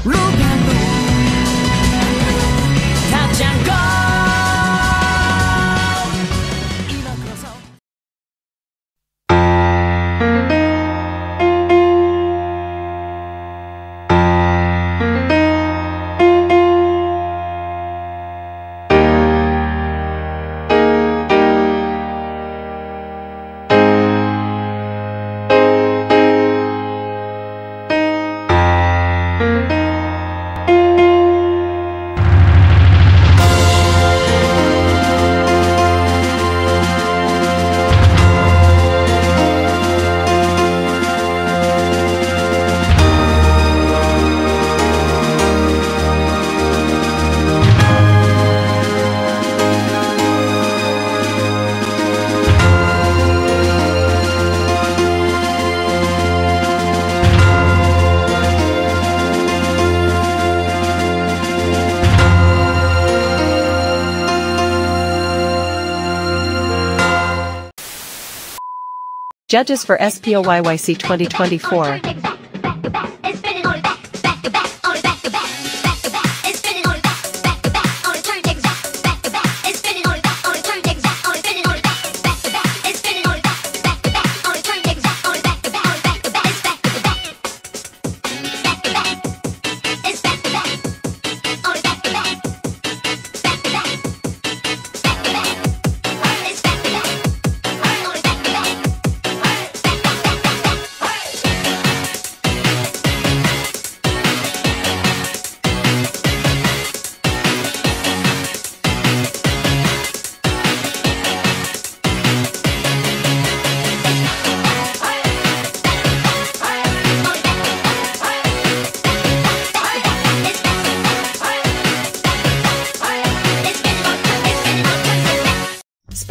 路赶路，他将 go。Judges for SPOYYC 2024.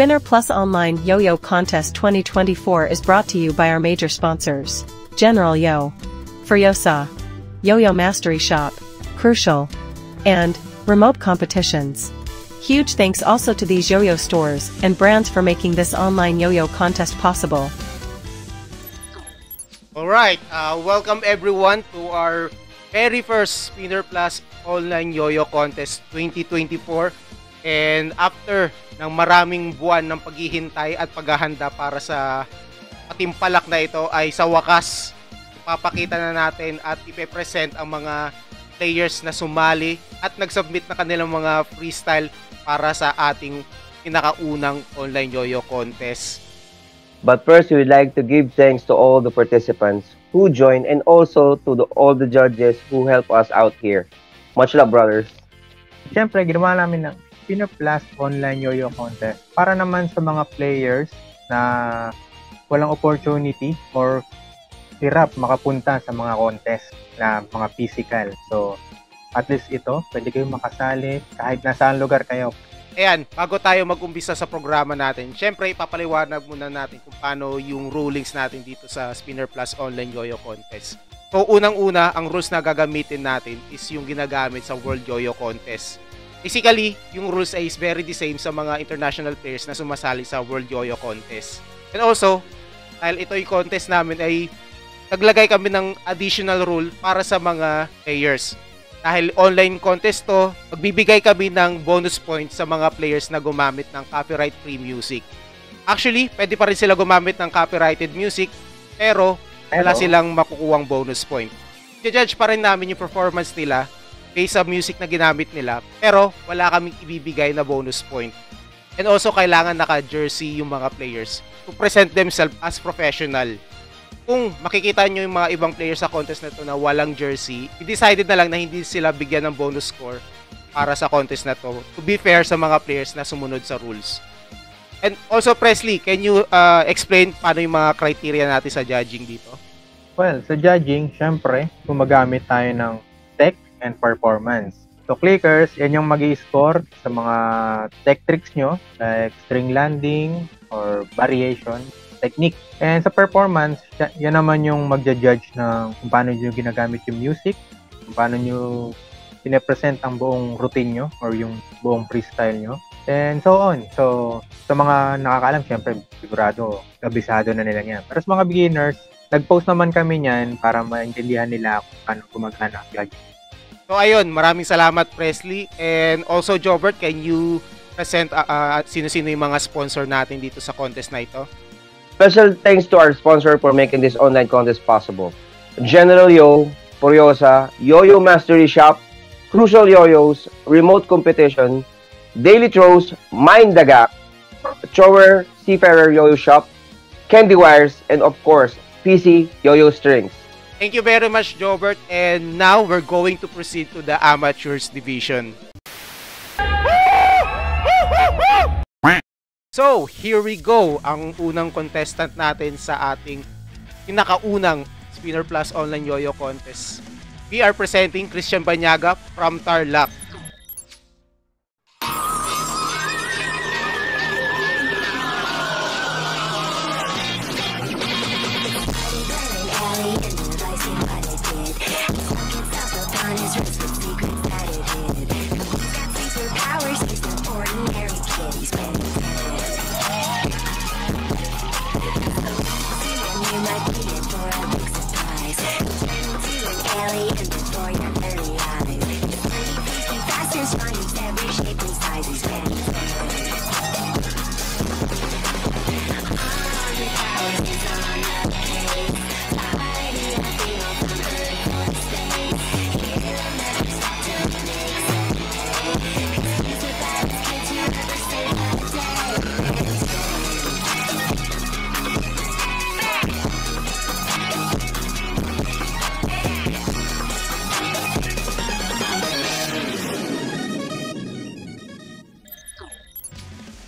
Spinner Plus Online Yo-Yo Contest 2024 is brought to you by our major sponsors, General Yo, Furiosa, Yo-Yo Mastery Shop, Crucial, and Remote Competitions. Huge thanks also to these yo-yo stores and brands for making this online yo-yo contest possible. Alright, welcome everyone to our very first Spinner Plus Online Yo-Yo Contest 2024. And after ng maraming buwan ng paghihintay at paghahanda para sa patimpalak na ito ay sa wakas ipapakita na natin at ipe-present ang mga players na sumali at nag-submit na kanilang mga freestyle para sa ating pinakaunang online yo-yo contest. But first, we would like to give thanks to all the participants who joined and also to all the judges who help us out here. Much love, brothers. Siyempre, ginawa namin ng Spinner Plus Online Yo-Yo Contest para naman sa mga players na walang opportunity or hirap makapunta sa mga contest na mga physical. So, at least ito, pwede kayong makasali kahit nasaan lugar kayo. Ayan, bago tayo mag-umpisa sa programa natin, syempre ipapaliwanag muna natin kung paano yung rulings natin dito sa Spinner Plus Online Yo-Yo Contest. So, unang-una, ang rules na gagamitin natin is yung ginagamit sa World Yo-Yo Contest. Basically, yung rules ay is very the same sa mga international players na sumasali sa World Yo-Yo Contest. And also, dahil ito yung contest namin ay naglagay kami ng additional rule para sa mga players. Dahil online contest to, magbibigay kami ng bonus points sa mga players na gumamit ng copyright-free music. Actually, pwede pa rin sila gumamit ng copyrighted music, pero wala silang makukuhang bonus point. I-judge pa rin namin yung performance nila based sa music na ginamit nila, pero wala kaming ibibigay na bonus point. And also, kailangan naka-jersey yung mga players to present themselves as professional. Kung makikita nyo yung mga ibang players sa contest na ito na walang jersey, i-decided na lang na hindi sila bigyan ng bonus score para sa contest na to, to be fair sa mga players na sumunod sa rules. And also, Presley, can you explain paano yung mga criteria natin sa judging dito? Well, sa judging, syempre, gumagamit tayo ng tech and performance. So, clickers, yan yung mag-i-score sa mga tech tricks nyo, like string landing or variation technique. And sa performance, yan naman yung magja-judge ng kung paano nyo ginagamit yung music, kung paano nyo pinapresent ang buong routine nyo or yung buong freestyle nyo, and so on. So, sa mga nakakaalam, syempre, sigurado, kabisado na nila yan. Pero sa mga beginners, nag-post naman kami niyan para maintindihan nila kung paano gumagana ang judging. So ayun, maraming salamat Presley. And also Jobert, can you present sino-sino yung mga sponsor natin dito sa contest na ito? Special thanks to our sponsor for making this online contest possible. General Yo, Furiosa, Yo-Yo Mastery Shop, Crucial Yo-Yos, Remote Competition, Daily Throws, Mind the Gap, Thrower Seafarer Yo-Yo Shop, Candy Wires, and of course, PC Yo-Yo Strings. Thank you very much, Jobert. And now we're going to proceed to the Amateurs Division. So, here we go. Ang unang contestant natin sa ating pinakaunang Spinner Plus Online Yo-Yo Contest. We are presenting Christian Banyaga from Tarlac.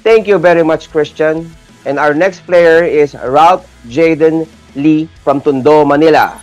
Thank you very much, Christian. And our next player is Ralph Jaden Lee from Tondo, Manila.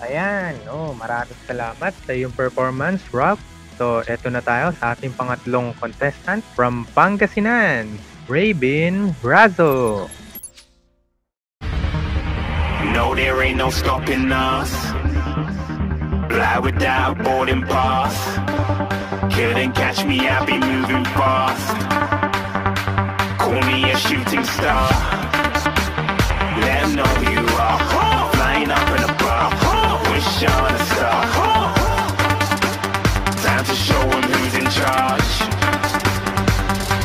Ayan, maraming salamat sa iyong performance, Rob. So, eto na tayo sa ating pangatlong contestant from Pangasinan, Raven Razo. No, there ain't no stopping us. Fly without boarding pass. Couldn't catch me, I'll be moving fast. Call me a shooting star. Let 'em know who you are. Flying up in a bar. Wish on a star. Time to show 'em who's in charge.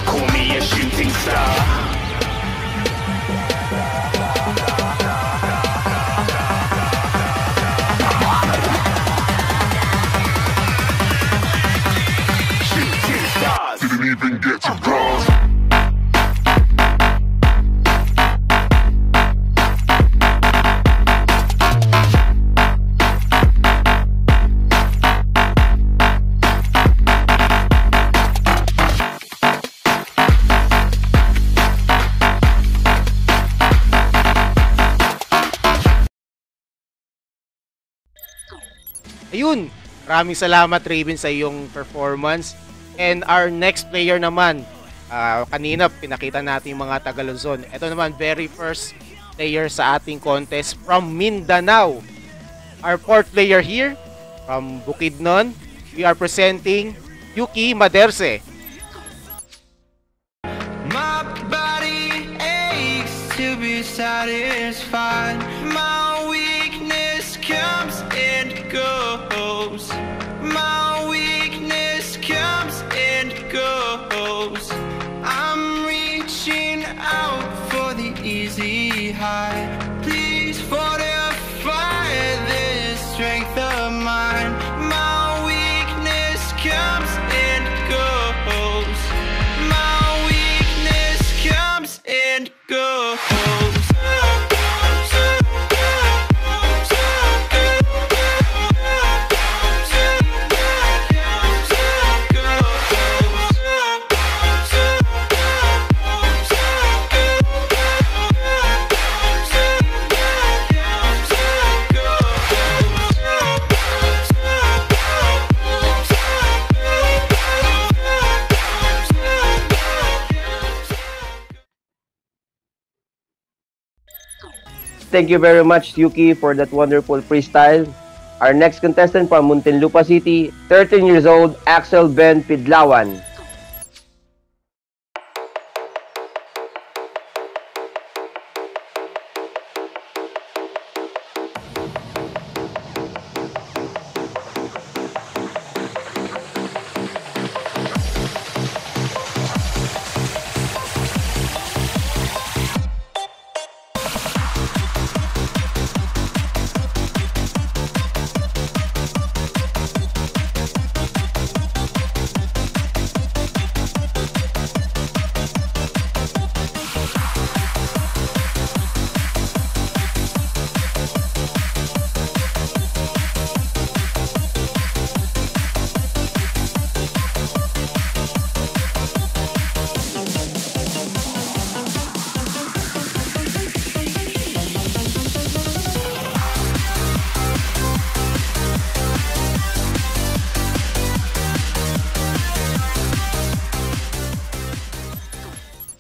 Call me a shooting star. Shooting stars. Didn't even get to bronze. Ayun, maraming salamat Raven sa iyong performance. And our next player naman, kanina pinakita natin yung mga taga Luzon. Ito naman, very first player sa ating contest from Mindanao. Our fourth player here, from Bukidnon, we are presenting Yuki Maderse. My body aches to be satisfied. My weakness comes and goes. My weakness comes and goes. I'm reaching out for the easy high. Please fortify this strength of mine. My weakness comes and goes. My weakness comes and goes. Thank you very much, Yuki, for that wonderful freestyle. Our next contestant from Muntinlupa City, 13 years old, Axel Ben Pidlawan.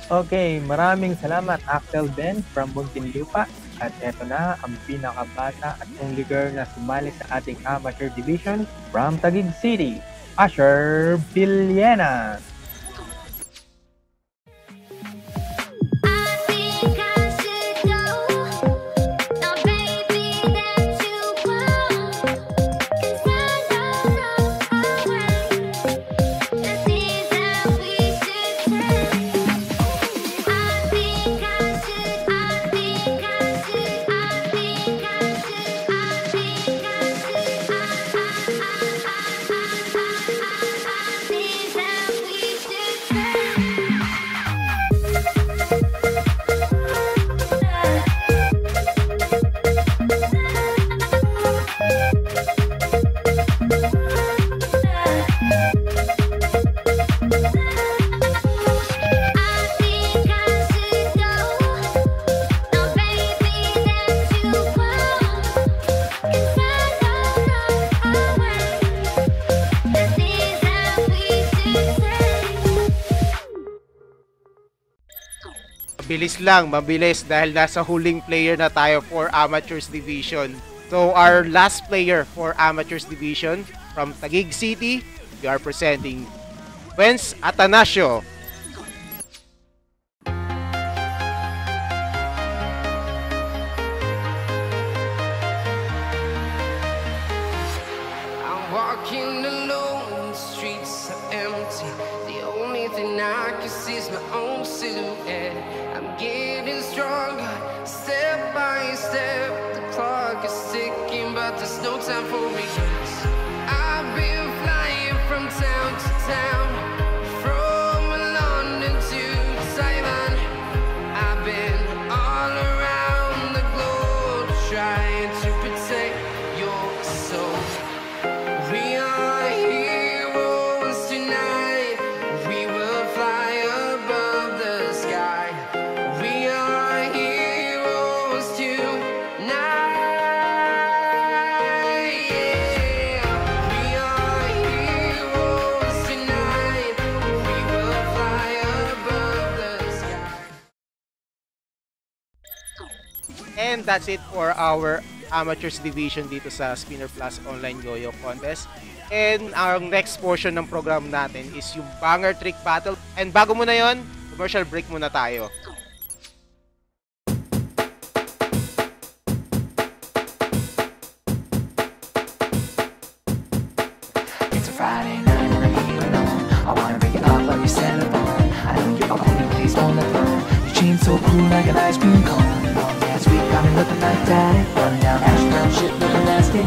Okay, maraming salamat Axel Ben from Muntinlupa. At eto na ang pinakabata at only girl na sumali sa ating amateur division from Taguig City, Asher Villena. Bilis lang, mabilis dahil nasa huling player na tayo for Amateurs Division. So our last player for Amateurs Division from Taguig City, we are presenting Wenz Atanasio. I'm walking alone, the streets are empty. The only thing I can see is my own silhouette. I'm getting stronger, step by step. The clock is ticking, but there's no time for me. I've been flying from town to town, from London to Taiwan. I've been all around the globe trying to protect your soul. We are heroes tonight. We will fly above the sky. We are heroes tonight. Yeah. We are heroes tonight. We will fly above the sky. And that's it for our Amateurs Division dito sa Spinner Plus Online Yo-Yo Contest. And ang next portion ng program natin is yung Banger Trick Battle. And bago muna yon, commercial break muna tayo. It's a Friday night and I'm here alone. I wanna break it up like you said upon. I know you're only please don't let go. Your chain's so cool like an ice cream cone. Long ass week got me looking like that. Running down Ashtown shit looking nasty.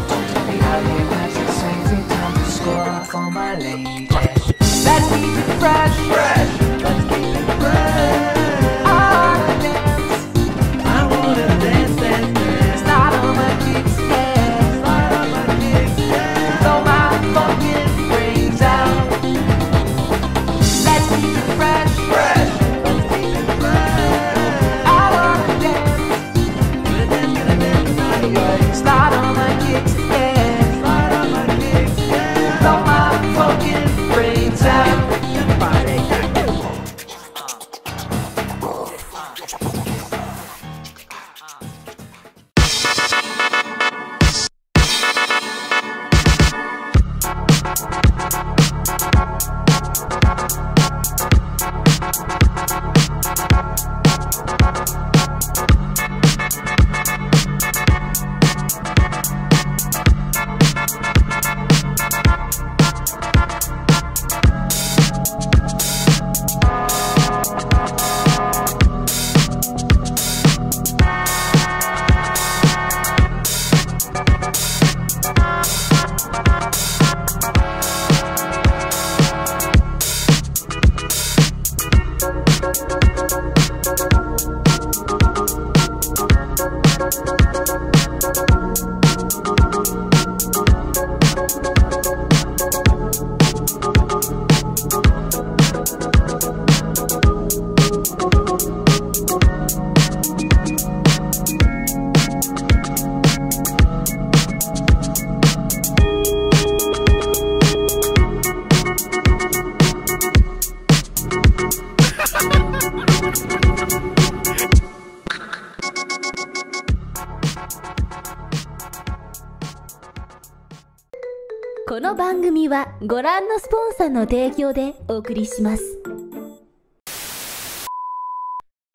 この番組はご覧のスポンサーの提供でお送りします。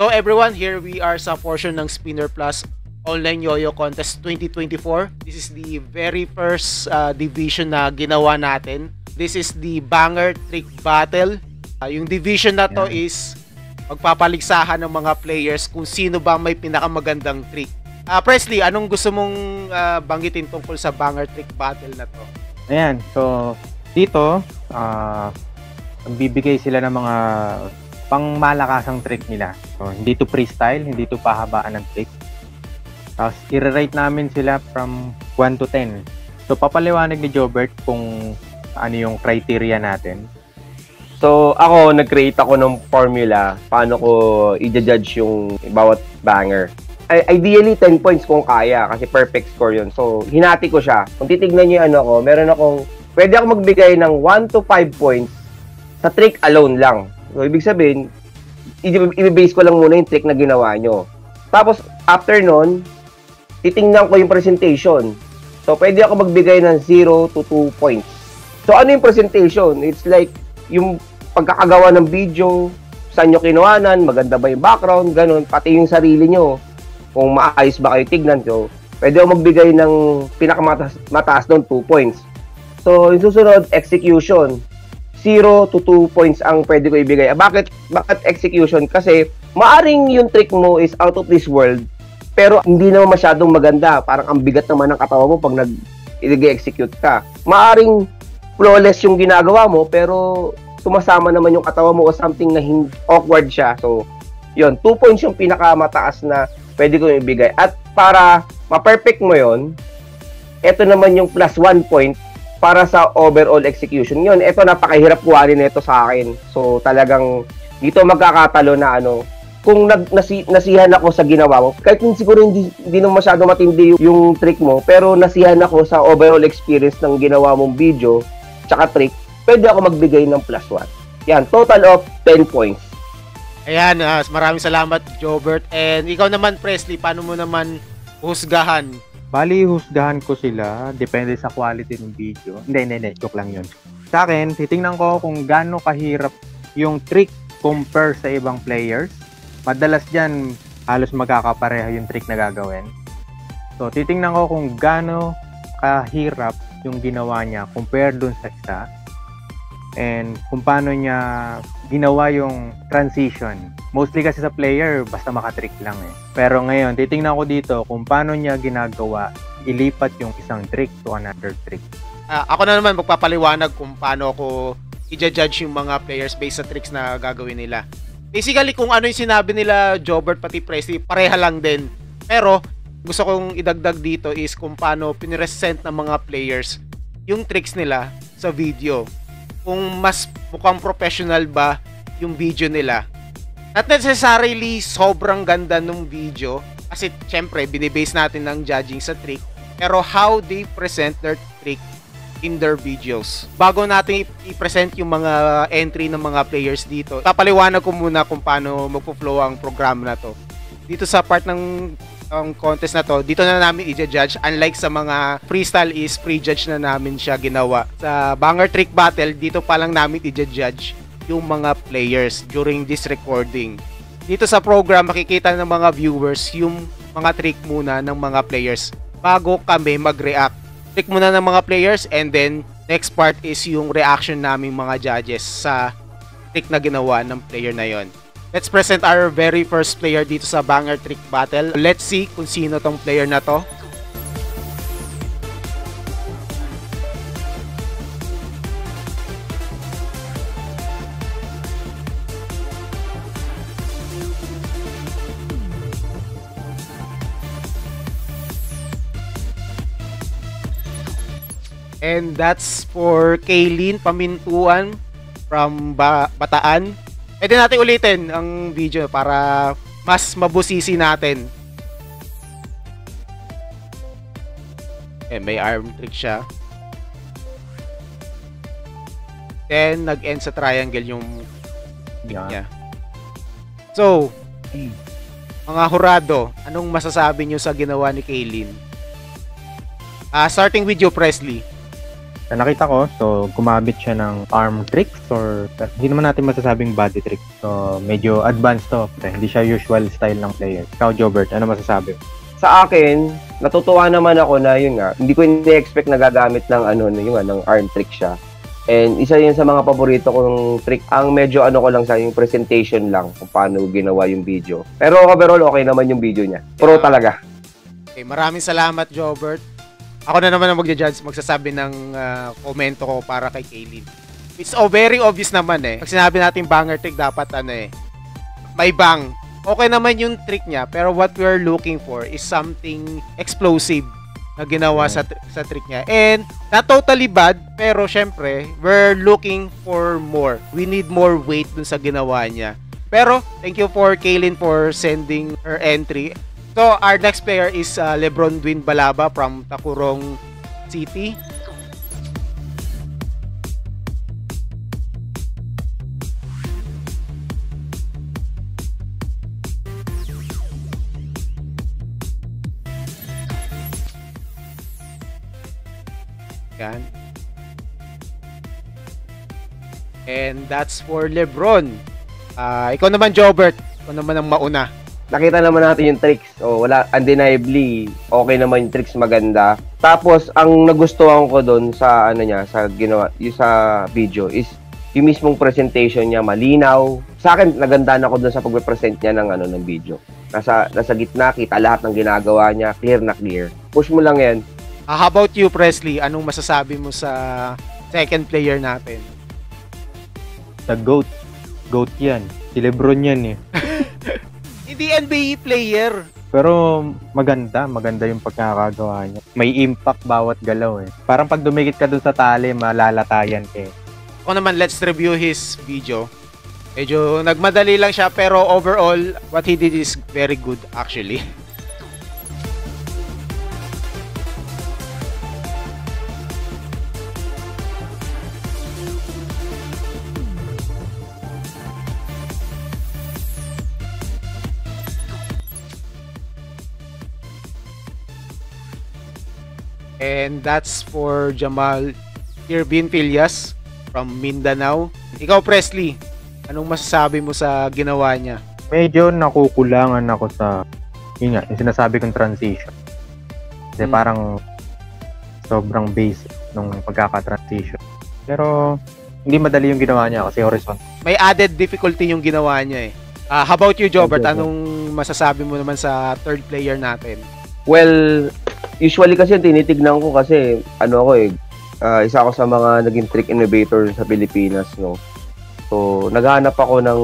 So everyone, here we are sa portion ng Spinner Plus Online Yo-Yo Contest 2024. This is the very first division na ginawa natin. This is the Banger Trick Battle. Yung division na to is magpapaligsahan ng mga players kung sino ba may pinakamagandang trick. Presley, anong gusto mong banggitin tungkol sa Banger Trick Battle na to? Ayan, so dito, bibigay sila ng mga pangmalakasang trick nila. So, hindi to freestyle, hindi to pahabaan ng trick. Tapos, i-rate namin sila from 1 to 10. So, papaliwanag ni Jobert kung ano yung criteria natin. So, ako, nag-create ako ng formula paano ko i-judge yung bawat banger. Ideally, 10 points kung kaya kasi perfect score yun. So, hinati ko siya. Kung titignan nyo yung ano ko, meron akong, pwede ako magbigay ng 1 to 5 points sa trick alone lang. So, ibig sabihin, i-base ko lang muna yung trick na ginawa nyo. Tapos, after nun, titingnan ko yung presentation. So, pwede ako magbigay ng 0 to 2 points. So, ano yung presentation? It's like, yung pagkakagawa ng video, saan nyo kinuhanan, maganda ba yung background, ganun, pati yung sarili nyo, kung maayos ba kayo tignan. So, pwede ako magbigay ng pinakamataas doon, 2 points. So, yung susunod, execution. 0 to 2 points ang pwede ko ibigay. Bakit execution? Kasi maaring yung trick mo is out of this world, pero hindi naman masyadong maganda. Parang ang bigat naman ng katawan mo pag nag-execute ka. Maaring flawless yung ginagawa mo, pero sumasama naman yung katawan mo o something na awkward siya. So, yun, 2 points yung pinakamataas na pwede ko ibigay. At para ma-perfect mo yun, ito naman yung plus 1 point para sa overall execution. Yun, ito napakahirap kuhanin nito sa akin. So, talagang dito magkakatalo na kung nasihan ako sa ginawa mo, kahit siguro hindi naman masyado matindi yung trick mo, pero nasihan ako sa overall experience ng ginawa mong video, tsaka trick, pwede ako magbigay ng plus 1. Yan, total of 10 points. Ayan, maraming salamat, Jobert. And ikaw naman, Presley, paano mo naman husgahan? Bali, husgahan ko sila, depende sa quality ng video. Hindi, joke lang yun. Sa akin, titingnan ko kung gaano kahirap yung trick compare sa ibang players. Madalas dyan, halos magkakapareha yung trick na gagawin. So, titingnan ko kung gaano kahirap yung ginawa niya compare dun sa isa. And kung paano niya ginawa yung transition. Mostly kasi sa player, basta makatrick lang eh. Pero ngayon, titingnan ko dito kung paano niya ginagawa, ilipat yung isang trick to another trick. Ako na naman magpapaliwanag kung paano ko i-judge yung mga players based sa tricks na gagawin nila. Basically, kung ano yung sinabi nila Jobert pati Presley, pareha lang din. Pero, gusto kong idagdag dito is kung paano pinresent ng mga players yung tricks nila sa video. Kung mas mukhang professional ba yung video nila. Not necessarily sobrang ganda ng video kasi syempre binibase natin ng judging sa trick, pero how they present their trick in their videos. Bago natin i-present yung mga entry ng mga players dito, papaliwanag ko muna kung paano magpo-flow ang program na to. Dito sa part ng contest na to, dito na namin i-judge. Unlike sa mga freestyle is pre-judge na namin siya ginawa. Sa Banger Trick Battle, dito pa lang namin i-judge yung mga players during this recording. Dito sa program, makikita ng mga viewers yung mga trick muna ng mga players bago kami mag-react. Trick muna ng mga players and then next part is yung reaction naming mga judges sa trick na ginawa ng player na yon. Let's present our very first player dito sa Banger Trick Battle. Let's see kung sino tong player na to. And that's for Kaylin Pamintuan from Bataan. Pwede natin ulitin ang video para mas mabusisi natin. May arm trick siya. Then, nag-end sa triangle yung trick niya. So, mga hurado, anong masasabi nyo sa ginawa ni Kaylin? Starting with you, Presley. Na nakita ko, so gumamit siya ng arm tricks or hindi naman natin masasabing body tricks. So medyo advanced to. Hindi siya usual style ng player. Ikaw, Jobert, ano masasabi? Sa akin, natutuwa naman ako na yun nga, hindi ko ini-expect na gagamit ng ng arm trick siya. And isa yun sa mga paborito kong trick. Ang medyo ko lang sa yung presentation lang kung paano ginawa yung video. Pero overall, okay naman yung video niya. Pro talaga. Okay, maraming salamat, Jobert. Ako na naman ang magja-judge, magsasabi ng komento ko para kay Kaylin. It's very obvious naman eh. Pag sinabi natin banger trick, dapat may bang. Okay naman yung trick niya, pero what we're looking for is something explosive na ginawa sa trick niya. And not totally bad, pero syempre, we're looking for more. We need more weight dun sa ginawa niya. Pero, thank you for Kaylin for sending her entry. So, our next player is Lebron Dwin Balaba from Takurong City. Yan. And that's for Lebron. Ikaw naman, Jobert. Ikaw naman ang mauna. Nakita naman natin yung tricks. Undeniably, okay naman yung tricks, maganda. Tapos, ang nagustuhan ko doon sa sa ginawa, yung sa video is yung mismong presentation niya malinaw. Sa akin, nagandahan ako doon sa pagpe-present niya ng video. Nasa gitna, kita lahat ng ginagawa niya, clear na clear. Push mo lang yan. How about you, Presley? Anong masasabi mo sa second player natin? Sa GOAT. GOAT yan. Si Lebron yan eh. Hindi NBA player. Pero maganda yung pagkakagawa niya. May impact bawat galaw eh. Parang pag dumikit ka dun sa tali, malalatayan ka eh. Ako naman, let's review his video. Medyo nagmadali lang siya, pero overall, what he did is very good actually. And that's for Jamal Irvin Filias from Mindanao. Ikaw, Presley, anong masasabi mo sa ginawa niya? Medyo nakukulangan ako sa yung sinasabi kong transition. Kasi parang sobrang basic nung pagkaka-transition. Pero hindi madali yung ginawa niya kasi horizontal. May added difficulty yung ginawa niya eh. How about you, Jobert? Anong masasabi mo naman sa third player natin? Well, usually kasi tinitignan ko kasi isa ako sa mga naging trick innovator sa Pilipinas, no. So, naghahanap ako ng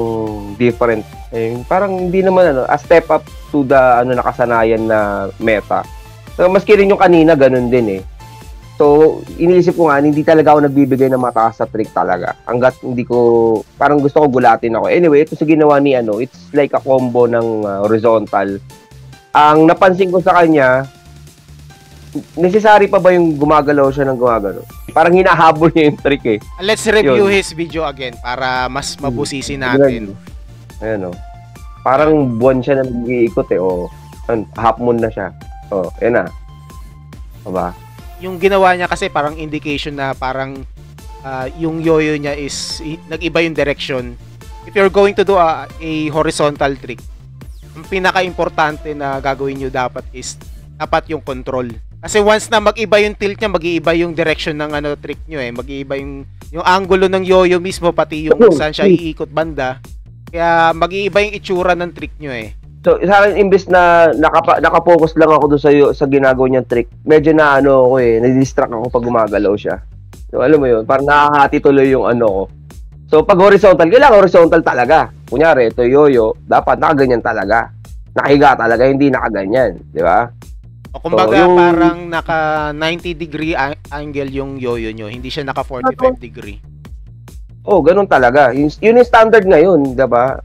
different, parang hindi naman a step up to the nakasanayan na meta. So, maski rin yung kanina ganun din eh. So, iniisip ko nga, hindi talaga ako nagbibigay ng mataas sa trick talaga. Hanggat hindi ko, parang gusto ko gulatin ako. Anyway, ito sa ginawa ni it's like a combo ng horizontal. Ang napansin ko sa kanya, necessary pa ba yung gumagalaw siya ng gumagalaw? Parang hinahabol niya yung trick eh. Let's review his video again para mas mabusisi natin. Ayan o. Parang buwan siya na nag-iikot eh. Half moon na siya. Yan na. Diba? Yung ginawa niya kasi parang indication na parang yung yoyo niya is nag-iba yung direction. If you're going to do a horizontal trick, ang pinaka-importante na gagawin nyo dapat is dapat yung control. Kasi once na mag-iba yung tilt niya, mag-iiba yung direction ng trick nyo eh. Mag-iiba yung angulo ng yoyo mismo, pati yung saan siya iikot banda. Kaya mag-iiba yung itsura ng trick nyo eh. So, sa akin, imbis na nakapokus lang ako doon sa ginagawa niyang trick, medyo na nadidistract ako pag gumagalaw siya. So, alam mo yun, parang nakahati tuloy yung ko. So, pag horizontal, kailangan horizontal talaga. Kunyari, ito yoyo, dapat nakaganyan talaga. Nakahiga talaga, hindi nakaganyan. Di ba? O kumbaga, parang naka 90 degree angle yung yoyo nyo. Hindi siya naka 45 degree. Ganun talaga. Yun yung standard ngayon, di ba?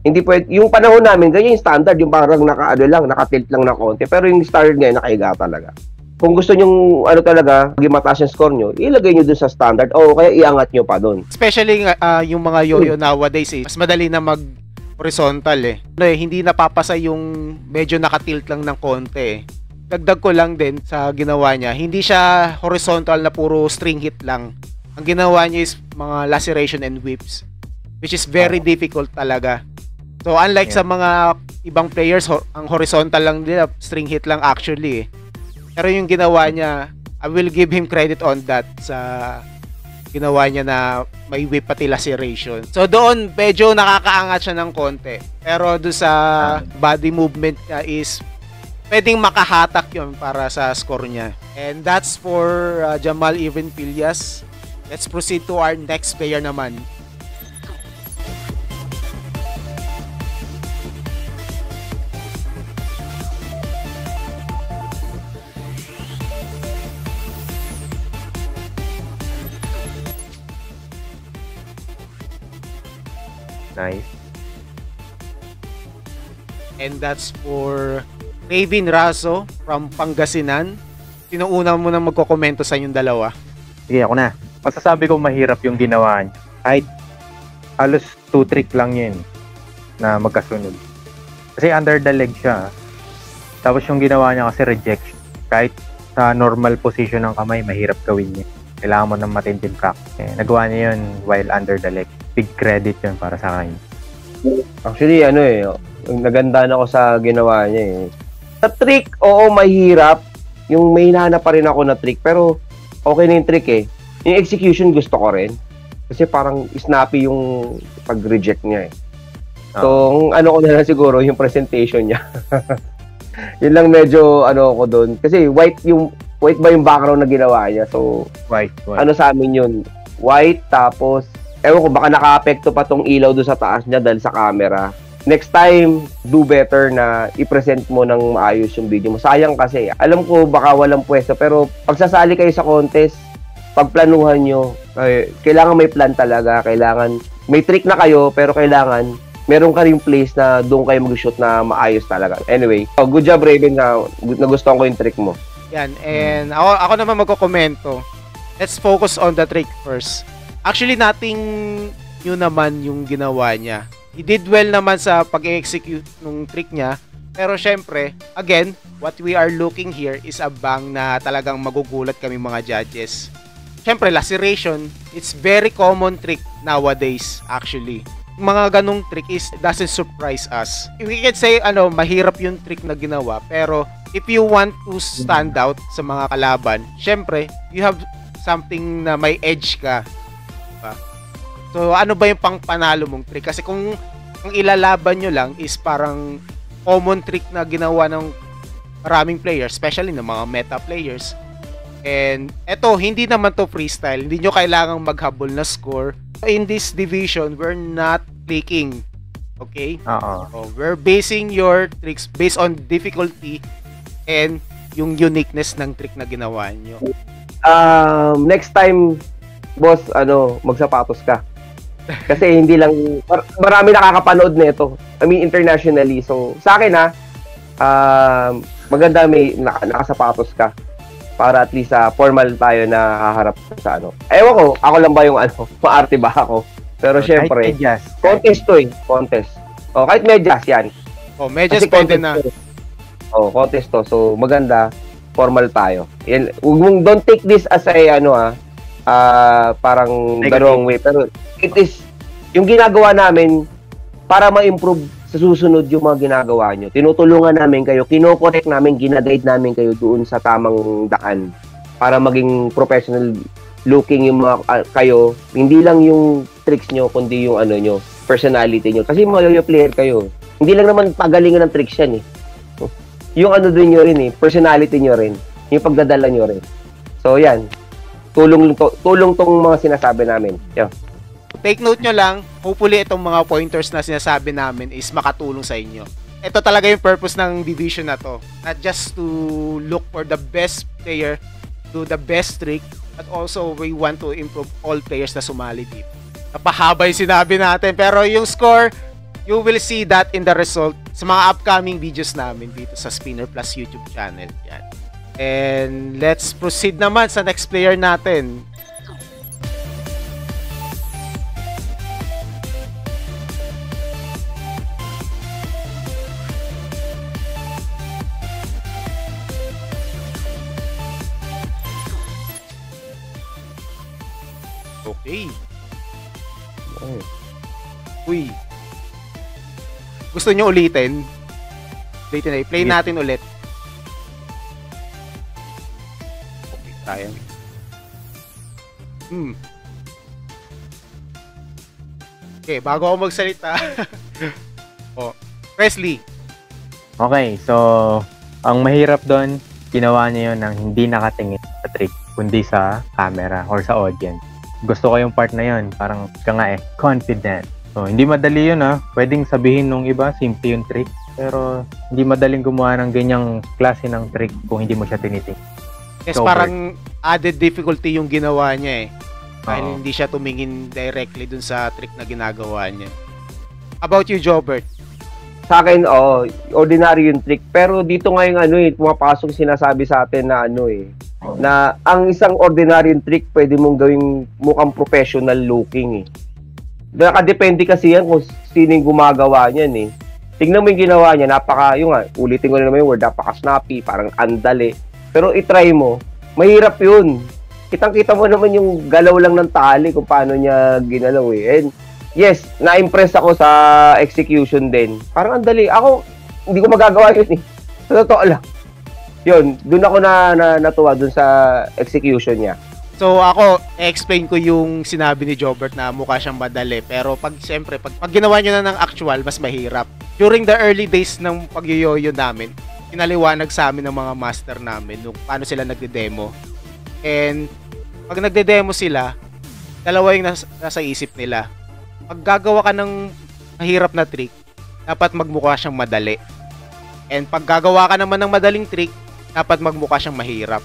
Hindi pwede, yung panahon namin, ganyan yung standard, yung parang nakatilt lang na konti. Pero yung standard ngayon, nakahiga talaga. Kung gusto nyo, talaga, maging mataas yung score nyo, ilagay nyo dun sa standard o kaya iangat nyo pa dun. Especially yung mga yoyo nowadays mas madali na mag horizontal eh. Hindi napapasa yung medyo nakatilt lang ng konti eh. dagdag ko lang din sa ginawa niya, hindi siya horizontal na puro string hit lang. Ang ginawa niya is mga laceration and whips, which is very difficult talaga. So unlike sa mga ibang players, ang horizontal lang nila, string hit lang actually eh. Pero yung ginawa niya, I will give him credit on that sa ginawa niya na may whip pati laceration. So doon medyo nakakaangat siya ng konti. Pero doon sa body movement niya is pwedeng makahatak yun para sa score niya. And that's for Jamal Even Pillas. Let's proceed to our next player naman. Nice. And that's for Raven Raso from Pangasinan. Sino una mo nang magkokomento sa inyong dalawa? Sige, ako na. Masasabi ko mahirap yung ginawa niya. Kahit halos 2 trick lang yun na magkasunod. Kasi under the leg siya. Tapos yung ginawa niya kasi rejection. Kahit sa normal position ng kamay, mahirap gawin niya. Kailangan mo ng matinding practice. Nagawa niya yun while under the leg. Big credit yun para sa kanya. Actually, nagandaan ako sa ginawa niya eh. Sa trick, oo, mahirap. Yung may hinahanap pa rin ako na trick. Pero, okay na yung trick eh. Yung execution gusto ko rin. Kasi parang snappy yung pag-reject niya eh. So, ano ko na lang siguro, yung presentation niya. Yun lang medyo, ko doon. Kasi white ba yung background na ginawa niya? So, White. ano sa amin yun? White, tapos, ewan ko, baka naka-apekto pa tong ilaw doon sa taas niya dahil sa camera. Next time, do better na i-present mo ng maayos yung video mo. Sayang kasi, alam ko baka walang pwesto, pero pagsasali kayo sa contest, pagplanuhan nyo, kailangan may plan talaga, kailangan, may trick na kayo, pero kailangan, meron ka rin place na doon kayo mag-shoot na maayos talaga. Anyway, good job Raven, na nagustuhan ko yung trick mo. Yan, and ako naman magkokomento. Let's focus on the trick first. Actually, nothing new naman yung ginawa niya. He did well naman sa pag-execute ng trick niya. Pero syempre, again, what we are looking here is a bang na talagang magugulat kami mga judges. Syempre, laceration, it's very common trick nowadays actually. Mga ganong trick doesn't surprise us. We can say, mahirap yung trick na ginawa. Pero if you want to stand out sa mga kalaban, syempre, you have something na may edge ka. So, ano ba yung pangpanalo mong trick? Kasi kung ang ilalaban nyo lang is parang common trick na ginawa ng maraming players, especially ng mga meta players. And eto, hindi naman to freestyle. Hindi nyo kailangang maghabol na score. In this division, we're not clicking. Okay? So, we're basing your tricks based on difficulty and yung uniqueness ng trick na ginawa nyo. Next time, boss, magsapatos ka. Kasi hindi lang, marami nakakapanood nito. I mean, internationally. So, sa akin maganda may nakasapatos ka. Para at least formal tayo na haharap sa Ewan ko, ako lang ba yung maarte ba ako? Pero syempre, contest to eh. Contest. Kahit medyas yan. Medyas pwede na. Contest to. So, maganda, formal tayo. Yan, don't take this as a, parang the wrong way. Pero, it is, yung ginagawa namin para ma-improve sa susunod yung mga ginagawa nyo. Tinutulungan namin kayo, kino-correct namin, ginaguide namin kayo doon sa tamang daan para maging professional looking yung mga kayo. Hindi lang yung tricks nyo, kundi yung nyo, personality nyo. Kasi mga yoyo player kayo. Hindi lang naman pagalingan ng tricks yan eh. Yung din nyo rin eh, personality nyo rin. Yung pagdadala nyo rin. So yan, tulong tong mga sinasabi namin. Yeah. Take note nyo lang, hopefully itong mga pointers na sinasabi namin is makatulong sa inyo. Ito talaga yung purpose ng division na to. Not just to look for the best player, do the best trick, but also we want to improve all players na sumali dito. Napahaba yung sinabi natin, pero yung score, you will see that in the result sa mga upcoming videos namin dito sa Spinner Plus YouTube channel. Yan. And let's proceed naman sa next player natin. Okay. Uy. Gusto nyo ulitin? Ulitin na. Play natin ulit. Okay, sayang. Okay, bago ako magsalita. Presley. Okay, so ang mahirap doon, ginawa niya yun ng hindi nakatingin sa trick, kundi sa camera or sa audience. Gusto ko yung part na yun, parang confident. So, hindi madali yun Pwedeng sabihin nung iba, simple yung trick. Pero, hindi madaling gumawa ng ganyang klase ng trick kung hindi mo siya tiniting. Yes, parang added difficulty yung ginawa niya Dahil hindi siya tumingin directly dun sa trick na ginagawa niya. About you, Jobert? Sa akin, ordinary yung trick. Pero dito ngayong pumapasok sinasabi sa atin na na ang isang ordinary yung trick, pwede mong gawing mukhang professional looking Nakadepende kasi yan kung sino yung gumagawa niyan Tingnan mo yung ginawa niya, ulitin ko na naman yung word, napaka-snappy, parang andali. Pero itry mo, mahirap yun. Kitang-kita mo naman yung galaw lang ng tali kung paano niya ginalaw And yes, na-impress ako sa execution din. Parang andali. Ako, hindi ko magagawa yun Sa totoo lang. Yun, dun ako natuwa dun sa execution niya. So ako, explain ko yung sinabi ni Jobert na mukha siyang madali. Pero pag ginawa nyo na ng actual, mas mahirap. During the early days ng pag-yoyo namin, pinaliwanag sa amin ng mga master namin kung paano sila nagde-demo. And pag nagde-demo sila, dalawa yung nasa isip nila. Pag gagawa ka ng mahirap na trick, dapat magmukha siyang madali. And pag gagawa ka naman ng madaling trick, dapat magmukha siyang mahirap.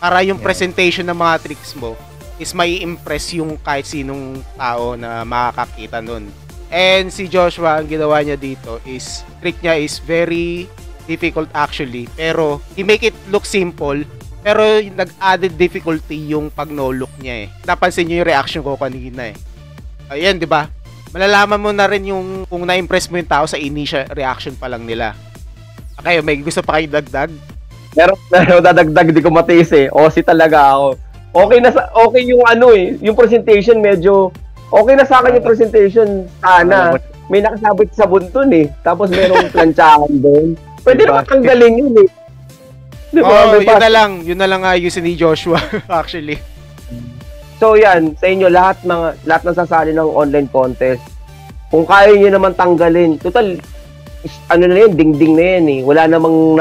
Para yung presentation ng mga tricks mo is may impress yung kahit sinong tao na makakakita nun. And si Joshua, ang ginawa niya dito is, trick niya is very difficult actually. Pero, he make it look simple. Pero, nag-added difficulty yung pag no-look niya Napansin niyo yung reaction ko kanina Ayan, di ba? Malalaman mo na rin yung kung na-impress mo yung tao sa initial reaction pa lang nila. Okay, may gusto pa kayo dagdag? Pero dadagdag, di ko matiis OC talaga ako. Okay yung yung presentation medyo okay na sa akin yung presentation. Sana may nakasabit sa buntun Tapos merong plantsahan doon. Pwede naman tanggalin yun Di ba? Yun na lang ayusin ni Joshua actually. So yan, sa inyo lahat ng sasali ng online contest, kung kaya niyo naman tanggalin, total na yun, dingding na yan Wala namang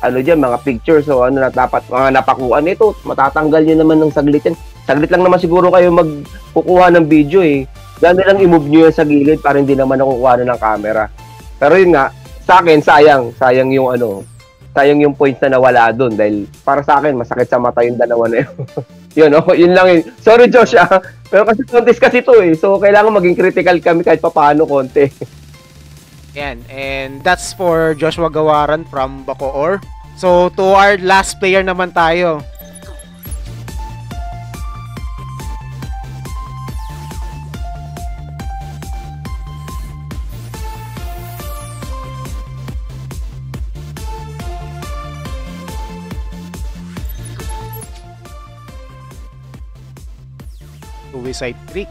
diyan mga pictures o na dapat mga napakuan ito, matatanggal niyo naman ng saglit yan. Saglit lang naman siguro kayo magkukuha ng video Gano'n lang i-move niyo yan sa gilid para hindi naman nakukuha ng camera. Pero yun nga, sa akin sayang yung points na nawala doon dahil para sa akin masakit sa mata yung dalawa na yun. Yun lang yun. Sorry Josh pero kasi contest kasi to so kailangan maging critical kami kahit papaano konti. Yan, and that's for Joshua Gawaran from Bacoor. So to our last player naman tayo. Suicide Creek.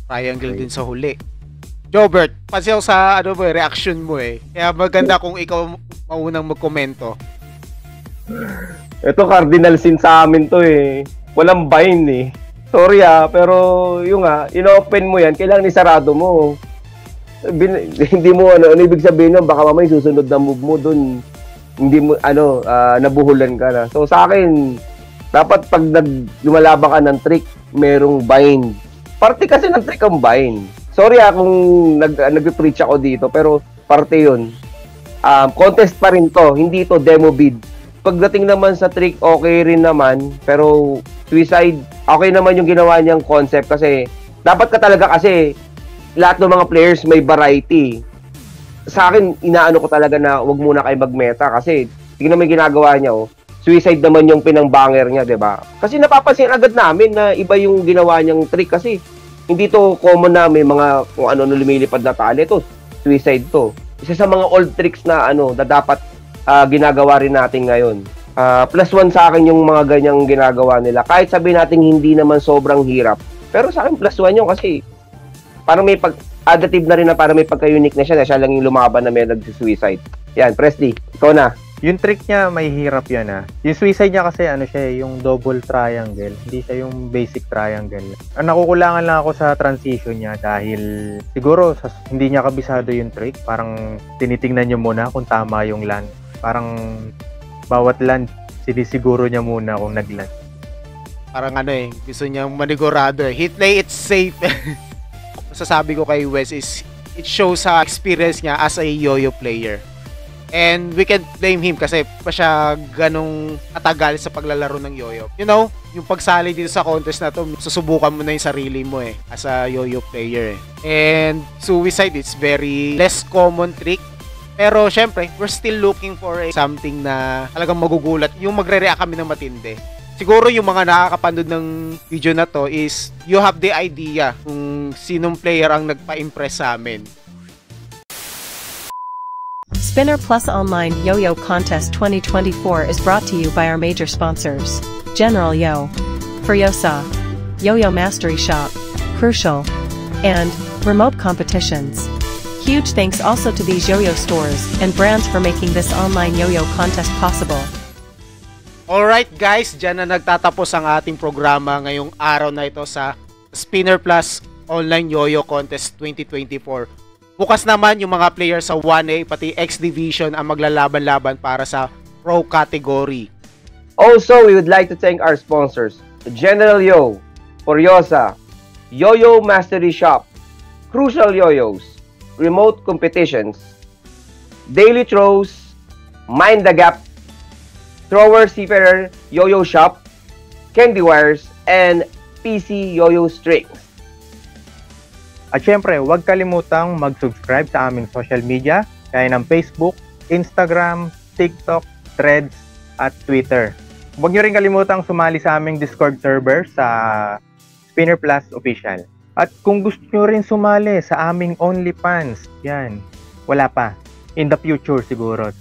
Triangle din sa huli. Jobert, pansin ako sa reaction mo Kaya maganda kung ikaw maunang magkomento. Ito cardinal sin sa amin to Walang bind Sorry pero yung ino-open mo yan, kailangan isarado mo. Hindi mo ibig sabihin nun, baka mamaya susunod na move mo dun. Hindi mo nabuhulan ka na. So sa akin, dapat pag lumalabang ka ng trick, merong bind. Parte kasi ng trick ang bind. Sorry kung nag-preach ako dito, pero parte yun. Contest pa rin to, hindi to demo bid. Pagdating naman sa trick, okay rin naman, pero suicide, okay naman yung ginawa niyang concept kasi dapat ka talaga kasi lahat ng mga players may variety. Sa akin, inaano ko talaga na wag muna kayo mag-meta kasi tingnan mo yung ginagawa niya suicide naman yung pinang-banger niya, 'di ba? Kasi napapansin agad namin na iba yung ginawa niyang trick kasi hindi to common na may mga kung ano lumilipad na tali to, suicide to. Isa sa mga old tricks na na dapat ginagawa rin natin ngayon. Plus one sa akin yung mga ganyang ginagawa nila. Kahit sabihin natin hindi naman sobrang hirap. Pero sa akin plus one yun kasi parang may additive na rin na parang may pagka-unique na siya na siya lang yung lumaban na may nag-suicide. Yan, Presley, ikaw na. Yung trick niya, may hirap yan Yung suicide niya kasi yung double triangle. Hindi siya yung basic triangle. Ang nakukulangan lang ako sa transition niya dahil siguro hindi niya kabisado yung trick. Parang tinitingnan niya muna kung tama yung land. Parang bawat land, sinisiguro niya muna kung nag-land. Parang gusto niya manigurado Hit play, it's safe. Masasabi ko kay Wes is it shows sa experience niya as a yo-yo player. And we can blame him kasi pa siya ganong katagal sa paglalaro ng yo-yo. You know, yung pagsali dito sa contest na to, susubukan mo na yung sarili mo as a yo-yo player And suicide, it's very less common trick. Pero syempre, we're still looking for something na talagang magugulat. Yung magre-react kami ng matindi. Siguro yung mga nakakapanood ng video na to is you have the idea kung sinong player ang nagpa-impress sa amin. Spinner Plus Online Yo-Yo Contest 2024 is brought to you by our major sponsors, General Yo, Furiosa, Yo-Yo Mastery Shop, Crucial, and Remote Competitions. Huge thanks also to these yo-yo stores and brands for making this online yo-yo contest possible. Alright guys, dyan na nagtatapos ang ating programa ngayong araw na ito sa Spinner Plus Online Yo-Yo Contest 2024. Bukas naman yung mga players sa 1A pati X Division ang maglalaban-laban para sa Pro category. Also, we would like to thank our sponsors, General Yo, Furiosa, Yo-Yo Mastery Shop, Crucial Yo-Yos, Remote Competitions, Daily Throws, Mind the Gap, Thrower Seafarer Yo-Yo Shop, Candy Wires, and PC Yo-Yo Strings. At syempre, huwag kalimutang mag-subscribe sa aming social media, kaya ng Facebook, Instagram, TikTok, Threads, at Twitter. Huwag nyo rin kalimutang sumali sa aming Discord server sa Spinner Plus Official. At kung gusto nyo rin sumali sa aming OnlyFans, yan, wala pa. In the future siguro.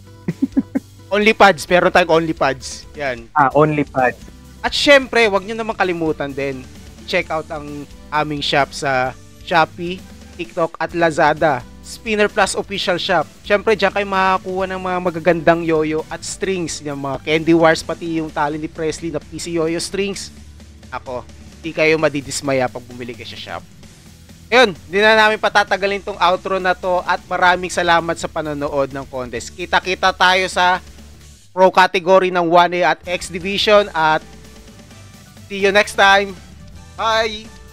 OnlyPads, pero tayong OnlyPads. Yan. OnlyPads. At syempre, wag nyo naman kalimutan din, check out ang aming shop sa Shopee, TikTok at Lazada. Spinner Plus Official Shop. Syempre, dyan kayo makakuha ng mga magagandang yoyo at strings. Yung mga Candy Wars, pati yung tali ni Presley na PC Yoyo strings. Ako, di kayo madidismaya pag bumili kayo sa shop. Ayun, hindi na namin patatagalin tong outro na to at maraming salamat sa panonood ng contest. Kita-kita tayo sa Pro category ng 1A at X Division at see you next time. Bye!